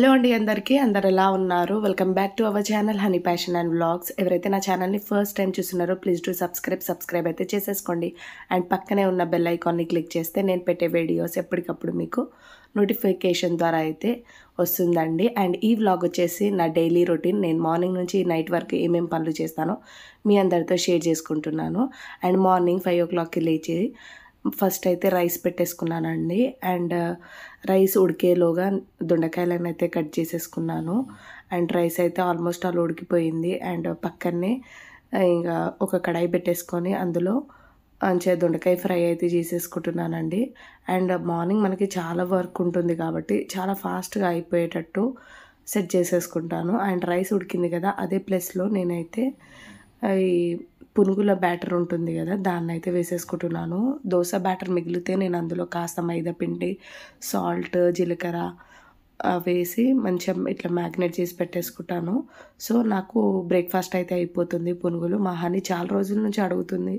Hello అండి అందరికీ. అందరు ఎలా ఉన్నారు? Welcome back to our channel honey passion and vlogs. ఎవరైతే నా ఛానల్ని ఫస్ట్ టైం చూస్తున్నారో ప్లీజ్ డూ సబ్స్క్రైబ్ అయితే చేసేసుకోండి. అండ్ పక్కనే ఉన్న బెల్ ఐకాన్ని క్లిక్ చేస్తే నేను పెట్టే వీడియోస్ ఎప్పటికప్పుడు మీకు నోటిఫికేషన్ ద్వారా అయితే వస్తుందండి. అండ్ ఈ వ్లాగ్ వచ్చేసి నా డైలీ రొటీన్. నేను మార్నింగ్ నుంచి నైట్ వరకు ఏమేమి పనులు చేస్తానో మీ అందరితో షేర్ చేసుకుంటున్నాను. అండ్ మార్నింగ్ 5 o'clockకి లేచి ఫస్ట్ అయితే రైస్ పెట్టేసుకున్నానండి. అండ్ రైస్ ఉడికేలోగా దొండకాయలను అయితే కట్ చేసేసుకున్నాను. అండ్ రైస్ అయితే ఆల్మోస్ట్ ఆల్ ఉడికిపోయింది. అండ్ పక్కనే ఇంకా ఒక కడాయి పెట్టేసుకొని అందులో మంచిగా దొండకాయ ఫ్రై అయితే చేసేసుకుంటున్నానండి. అండ్ మార్నింగ్ మనకి చాలా వర్క్ ఉంటుంది కాబట్టి చాలా ఫాస్ట్గా అయిపోయేటట్టు సెట్ చేసేసుకుంటాను. అండ్ రైస్ ఉడికింది కదా, అదే ప్లేస్లో నేనైతే ఈ పునుగుల బ్యాటర్ ఉంటుంది కదా, దాన్ని అయితే వేసేసుకుంటున్నాను. దోశ బ్యాటర్ మిగిలితే నేను అందులో కాస్త మైదా పిండి, సాల్ట్, జీలకర్ర వేసి మంచిగా ఇట్లా మ్యాగ్నేట్ చేసి పెట్టేసుకుంటాను. సో నాకు బ్రేక్ఫాస్ట్ అయితే అయిపోతుంది. పునుగులు మా హనీ చాలా రోజుల నుంచి అడుగుతుంది,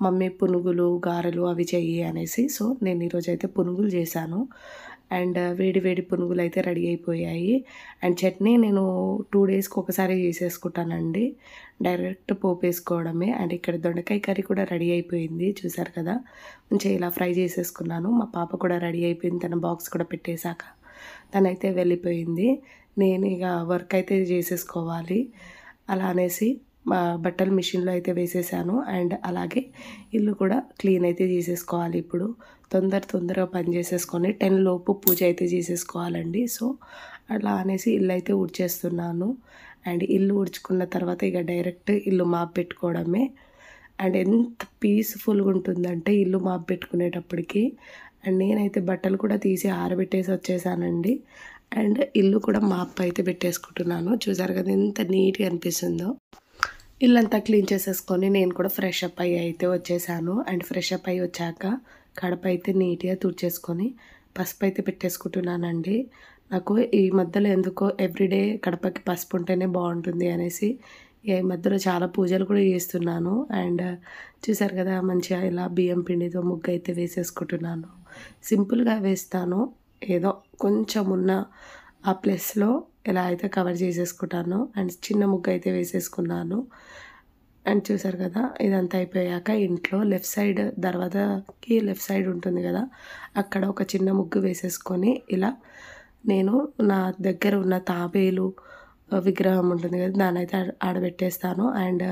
మమ్మీ పునుగులు గారెలు అవి చెయ్యి అనేసి. సో నేను ఈరోజు అయితే పునుగులు చేశాను. అండ్ వేడి వేడి పునుగులు అయితే రెడీ అయిపోయాయి. అండ్ చట్నీ నేను 2 daysకి ఒకసారి చేసేసుకుంటానండి, డైరెక్ట్ పోపు వేసుకోవడమే. అండ్ ఇక్కడ దొండకాయ కర్రీ కూడా రెడీ అయిపోయింది, చూసారు కదా. మంచిగా ఇలా ఫ్రై చేసేసుకున్నాను. మా పాప కూడా రెడీ అయిపోయింది, తన బాక్స్ కూడా పెట్టేశాక తనైతే వెళ్ళిపోయింది. నేను ఇక వర్క్ అయితే చేసేసుకోవాలి. అలా అనేసి బట్టలు మిషన్లో అయితే వేసేసాను. అండ్ అలాగే ఇల్లు కూడా క్లీన్ అయితే చేసేసుకోవాలి. ఇప్పుడు తొందరగా పని చేసేసుకొని 10 లోపు పూజ అయితే చేసేసుకోవాలండి. సో అలా అనేసి ఇల్లు అయితే ఊడ్చేస్తున్నాను. అండ్ ఇల్లు ఊడ్చుకున్న తర్వాత ఇక డైరెక్ట్ ఇల్లు మాప్ పెట్టుకోవడమే. అండ్ ఎంత పీస్ఫుల్గా ఉంటుందంటే ఇల్లు మాప్ పెట్టుకునేటప్పటికి. అండ్ నేనైతే బట్టలు కూడా తీసి ఆరబెట్టేసి వచ్చేసానండి. అండ్ ఇల్లు కూడా మాప్ అయితే పెట్టేసుకుంటున్నాను. చూసారు కదా ఎంత నీట్గా అనిపిస్తుందో. ఇల్లంతా క్లీన్ చేసేసుకొని నేను కూడా ఫ్రెష్ అప్ అయ్యి అయితే వచ్చేసాను. అండ్ ఫ్రెష్ అప్ అయ్యి వచ్చాక కడప అయితే నీట్గా తుడిచేసుకొని పసుపు అయితే పెట్టేసుకుంటున్నానండి. నాకు ఈ మధ్యలో ఎందుకో ఎవ్రీడే కడపకి పసుపు ఉంటేనే బాగుంటుంది అనేసి ఈ మధ్యలో చాలా పూజలు కూడా చేస్తున్నాను. అండ్ చూసారు కదా, మంచిగా ఇలా బియ్యం పిండితో ముగ్గు అయితే వేసేసుకుంటున్నాను. సింపుల్గా వేస్తాను, ఏదో కొంచెం ఉన్న ఆ ప్లేస్లో ఇలా అయితే కవర్ చేసేసుకుంటాను. అండ్ చిన్న ముగ్గు అయితే వేసేసుకున్నాను. అండ్ చూసారు కదా, ఇదంతా అయిపోయాక ఇంట్లో లెఫ్ట్ సైడ్ దర్వాజాకి లెఫ్ట్ సైడ్ ఉంటుంది కదా, అక్కడ ఒక చిన్న ముగ్గు వేసేసుకొని ఇలా నేను నా దగ్గర ఉన్న తాబేలు విగ్రహం ఉంటుంది కదా, దాన్ని అయితే ఆడబెట్టేస్తాను. అండ్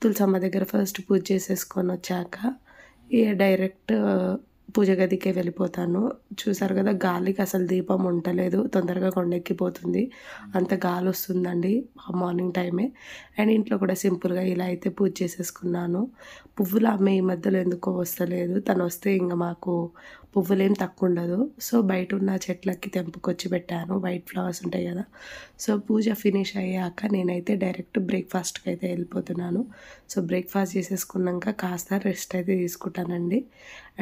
తులసమ్మ దగ్గర ఫస్ట్ పూజ చేసేసుకొని వచ్చాక ఇక డైరెక్ట్ పూజ గదికే వెళ్ళిపోతాను. చూసారు కదా, గాలికి అసలు దీపం ఉండలేదు, తొందరగా కొండెక్కిపోతుంది, అంత గాలి వస్తుందండి మార్నింగ్ టైమే. అండ్ ఇంట్లో కూడా సింపుల్గా ఇలా అయితే పూజ చేసేసుకున్నాను. పువ్వులు ఆమె ఈ మధ్యలో ఎందుకో వస్తలేదు, తను వస్తే ఇంకా మాకు పువ్వులేం తక్కువ ఉండదు. సో బయట ఉన్న చెట్లకి తెంపుకొచ్చి పెట్టాను, వైట్ ఫ్లవర్స్ ఉంటాయి కదా. సో పూజ ఫినిష్ అయ్యాక నేనైతే డైరెక్ట్ బ్రేక్ఫాస్ట్కి అయితే వెళ్ళిపోతున్నాను. సో బ్రేక్ఫాస్ట్ చేసేసుకున్నాక కాస్త రెస్ట్ అయితే తీసుకుంటానండి.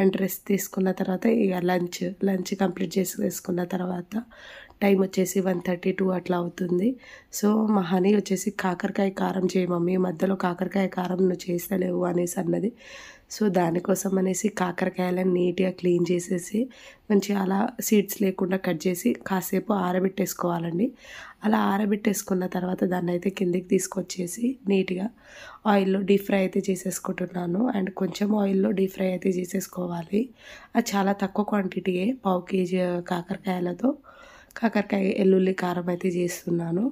అండ్ రెస్ట్ తీసుకున్న తర్వాత ఇక లంచ్ కంప్లీట్ చేసేసుకున్న తర్వాత టైం వచ్చేసి 1:32 అట్లా అవుతుంది. సో మా హనీ వచ్చేసి కాకరకాయ కారం చేయి మమ్మీ, మధ్యలో కాకరకాయ కారం నువ్వు చేస్తలేవు అనేసి అన్నది. సో దానికోసం అనేసి కాకరకాయలను నీట్గా క్లీన్ చేసేసి మంచిగా అలా సీడ్స్ లేకుండా కట్ చేసి కాసేపు ఆరబెట్టేసుకోవాలండి. అలా ఆరబెట్టేసుకున్న తర్వాత దాన్ని అయితే కిందికి తీసుకొచ్చేసి నీట్గా ఆయిల్లో డీప్ ఫ్రై అయితే చేసేసుకుంటున్నాను. అండ్ కొంచెం ఆయిల్లో డీప్ ఫ్రై అయితే చేసేసుకోవాలి. అది చాలా తక్కువ క్వాంటిటీయే, 1/2 kg కాకరకాయలతో కాకరకాయ ఎల్లుల్లి కారం అయితే చేస్తున్నాను.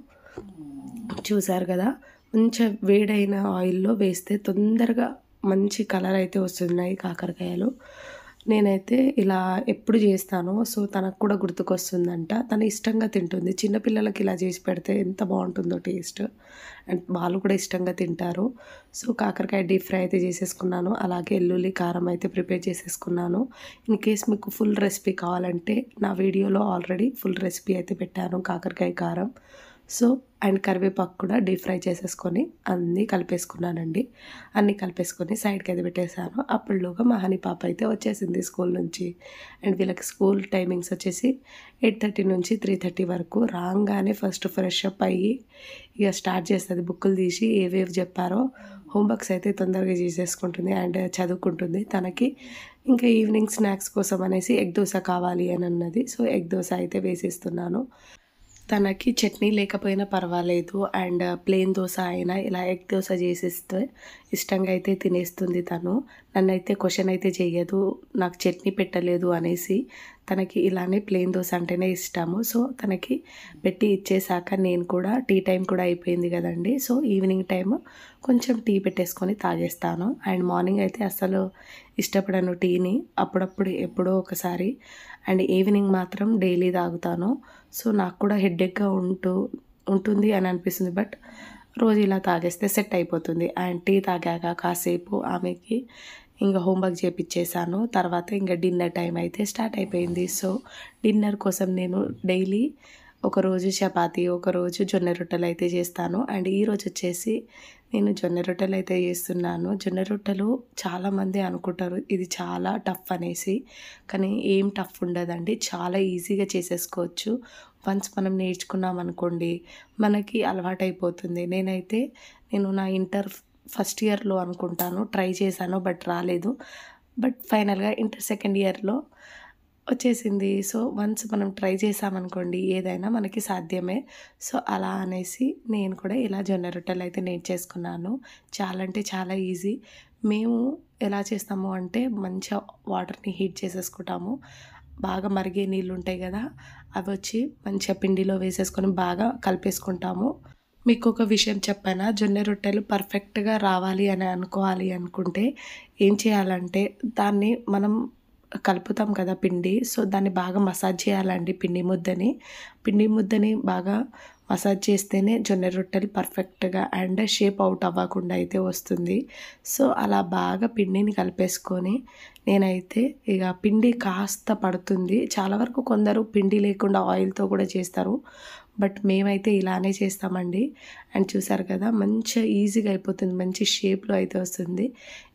చూసారు కదా, కొంచెం వేడైన ఆయిల్లో వేస్తే తొందరగా మంచి కలర్ అయితే వస్తున్నాయి కాకరకాయలు. నేనైతే ఇలా ఎప్పుడు చేస్తాను. సో తనకు కూడా గుర్తుకొస్తుందంట, తను ఇష్టంగా తింటుంది. చిన్నపిల్లలకి ఇలా చేసి పెడితే ఎంత బాగుంటుందో టేస్ట్, అండ్ వాళ్ళు కూడా ఇష్టంగా తింటారు. సో కాకరకాయ డీప్ ఫ్రై అయితే చేసేసుకున్నాను. అలాగే ఎల్లుల్లి కారం అయితే ప్రిపేర్ చేసేసుకున్నాను. ఇన్ కేస్ మీకు ఫుల్ రెసిపీ కావాలంటే నా వీడియోలో ఆల్రెడీ ఫుల్ రెసిపీ అయితే పెట్టాను కాకరకాయ కారం. సో అండ్ కరివేపాకు కూడా డీప్ ఫ్రై చేసేసుకొని అన్నీ కలిపేసుకున్నానండి. అన్నీ కలిపేసుకొని సైడ్కి అయితే పెట్టేశాను. అప్పుడులోగా మా హనీ పాప అయితే వచ్చేసింది స్కూల్ నుంచి. అండ్ వీళ్ళకి స్కూల్ టైమింగ్స్ వచ్చేసి 8:30 నుంచి 3:30 వరకు. రాగానే ఫస్ట్ ఫ్రెష్ అప్ అయ్యి ఇక స్టార్ట్ చేస్తుంది, బుక్కులు తీసి ఏవేవి చెప్పారో హోంవర్క్స్ అయితే తొందరగా చేసేసుకుంటుంది అండ్ చదువుకుంటుంది. తనకి ఇంకా ఈవినింగ్ స్నాక్స్ కోసం అనేసి ఎగ్ దోశ కావాలి అని అన్నది. సో ఎగ్ దోశ అయితే వేసేస్తున్నాను. తనకి చట్నీ లేకపోయినా పర్వాలేదు అండ్ ప్లెయిన్ దోస అయినా ఇలా ఎగ్ దోస చేసిస్తే ఇష్టంగా అయితే తినేస్తుంది తను. నన్నైతే క్వెషన్ అయితే చెయ్యదు నాకు చట్నీ పెట్టలేదు అనేసి. తనకి ఇలానే ప్లెయిన్ దోస అంటేనే ఇష్టము. సో తనకి పెట్టి ఇచ్చేసాక నేను కూడా టీ టైం కూడా అయిపోయింది కదండి. సో ఈవినింగ్ టైం కొంచెం టీ పెట్టేసుకొని తాగేస్తాను. అండ్ మార్నింగ్ అయితే అస్సలు ఇష్టపడను టీని, అప్పుడప్పుడు ఎప్పుడో ఒకసారి. అండ్ ఈవినింగ్ మాత్రం డైలీ తాగుతాను. సో నాకు కూడా హెడేక్గా ఉంటుంది అని అనిపిస్తుంది. బట్ రోజు ఇలా తాగేస్తే సెట్ అయిపోతుంది. అండ్ టీ తాగాక కాసేపు ఆమెకి ఇంకా హోంవర్క్ చేపిచ్చేసాను. తర్వాత ఇంకా డిన్నర్ టైం అయితే స్టార్ట్ అయిపోయింది. సో డిన్నర్ కోసం నేను డైలీ ఒకరోజు చపాతీ, ఒకరోజు జొన్న రొట్టెలు అయితే చేస్తాను. అండ్ ఈరోజు వచ్చేసి నేను జొన్న రొట్టెలు అయితే చేస్తున్నాను. జొన్న రొట్టెలు చాలామంది అనుకుంటారు ఇది చాలా టఫ్ అనేసి, కానీ ఏం టఫ్ ఉండదండి, చాలా ఈజీగా చేసేసుకోవచ్చు. వన్స్ మనం నేర్చుకున్నాం అనుకోండి మనకి అలవాటైపోతుంది. నేను నా ఇంటర్ ఫస్ట్ ఇయర్లో అనుకుంటాను ట్రై చేశాను, బట్ రాలేదు. బట్ ఫైనల్గా ఇంటర్ సెకండ్ ఇయర్లో వచ్చేసింది. సో వన్స్ మనం ట్రై చేసామనుకోండి ఏదైనా మనకి సాధ్యమే. సో అలా అనేసి నేను కూడా ఇలా జొన్న రొట్టెలు అయితే నేర్చేసుకున్నాను. చాలా అంటే చాలా ఈజీ. మేము ఎలా చేస్తాము అంటే మంచిగా వాటర్ని హీట్ చేసేసుకుంటాము. బాగా మరిగే నీళ్ళు ఉంటాయి కదా, అవి వచ్చి మంచిగా పిండిలో వేసేసుకొని బాగా కలిపేసుకుంటాము. మీకు ఒక విషయం చెప్పానా, జొన్న రొట్టెలు పర్ఫెక్ట్గా రావాలి అని అనుకోవాలి అనుకుంటే ఏం చేయాలంటే దాన్ని మనం కలుపుతాం కదా పిండి, సో దాన్ని బాగా మసాజ్ చేయాలండి. పిండి ముద్దని బాగా మసాజ్ చేస్తేనే జొన్న రొట్టెలు పర్ఫెక్ట్గా అండ్ షేప్ అవుట్ అవ్వకుండా అయితే వస్తుంది. సో అలా బాగా పిండిని కలిపేసుకొని నేనైతే ఇక పిండి కాస్త పడుతుంది. చాలా వరకు కొందరు పిండి లేకుండా ఆయిల్తో కూడా చేస్తారు, బట్ మేమైతే ఇలానే చేస్తామండి. అండ్ చూసారు కదా మంచిగా ఈజీగా అయిపోతుంది, మంచి షేప్లో అయితే వస్తుంది.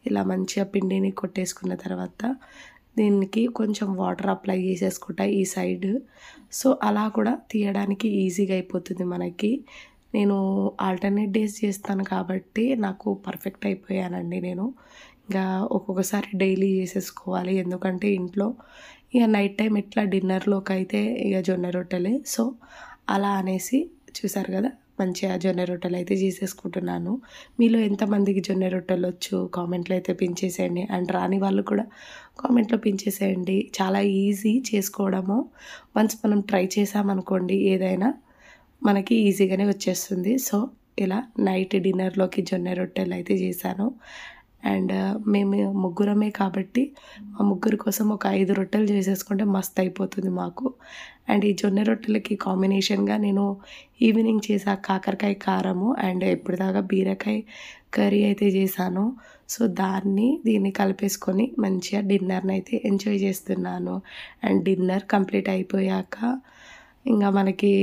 ఇలా మంచిగా పిండిని కొట్టేసుకున్న తర్వాత దీనికి కొంచెం వాటర్ అప్లై చేసేసుకుంటా ఈ సైడ్. సో అలా కూడా తీయడానికి ఈజీగా అయిపోతుంది మనకి. నేను ఆల్టర్నేట్ డేస్ చేస్తాను కాబట్టి నాకు పర్ఫెక్ట్ అయిపోయానండి. నేను ఇంకా ఒక్కొక్కసారి డైలీ చేసేసుకోవాలి, ఎందుకంటే ఇంట్లో ఇక నైట్ టైం ఇట్లా డిన్నర్లోకి అయితే ఇక జొన్న రొట్టెలే. సో అలా అనేసి చూసారు కదా మంచిగా జొన్న రొట్టెలు అయితే చేసేసుకుంటున్నాను. మీలో ఎంతమందికి జొన్న రొట్టెలు వచ్చు కామెంట్లో అయితే పిన్ చేసేయండి. అండ్ రాని వాళ్ళు కూడా కామెంట్లో పిన్ చేసేయండి. చాలా ఈజీ చేసుకోవడము. వన్స్ మనం ట్రై చేసామనుకోండి ఏదైనా మనకి ఈజీగానే వచ్చేస్తుంది. సో ఇలా నైట్ డిన్నర్లోకి జొన్న రొట్టెలు అయితే చేశాను. అండ్ మేము ముగ్గురమే కాబట్టి మా ముగ్గురు కోసం ఒక 5 రొట్టెలు చేసేసుకుంటే మస్తు అయిపోతుంది మాకు. అండ్ ఈ జొన్న రొట్టెలకి కాంబినేషన్గా నేను ఈవినింగ్ చేసా కాకరకాయ కారము అండ్ ఎప్పటిదాకా బీరకాయ కర్రీ అయితే చేశాను. సో దీన్ని కలిపేసుకొని మంచిగా డిన్నర్ని అయితే ఎంజాయ్ చేస్తున్నాను. అండ్ డిన్నర్ కంప్లీట్ అయిపోయాక ఇంకా మనకి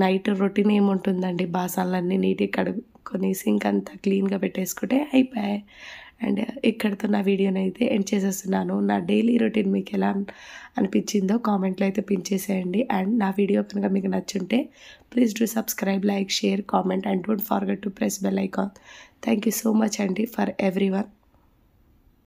నైట్ రొటీన్ ఏముంటుందండి, బాసనలన్నీ నీట్గా కడుక్కొని సింక్ అంతా క్లీన్గా పెట్టేసుకుంటే అయిపోయాయి. అండ్ ఇక్కడితో నా వీడియోని అయితే ఎండ్ చేసేస్తున్నాను. నా డైలీ రొటీన్ మీకు ఎలా అనిపించిందో కామెంట్లో అయితే పిన్ చేసేయండి. అండ్ నా వీడియో కనుక మీకు నచ్చుంటే please do subscribe, like, share, comment and don't forget to press bell icon. Thank you so much అండి ఫర్ ఎవ్రీ వన్.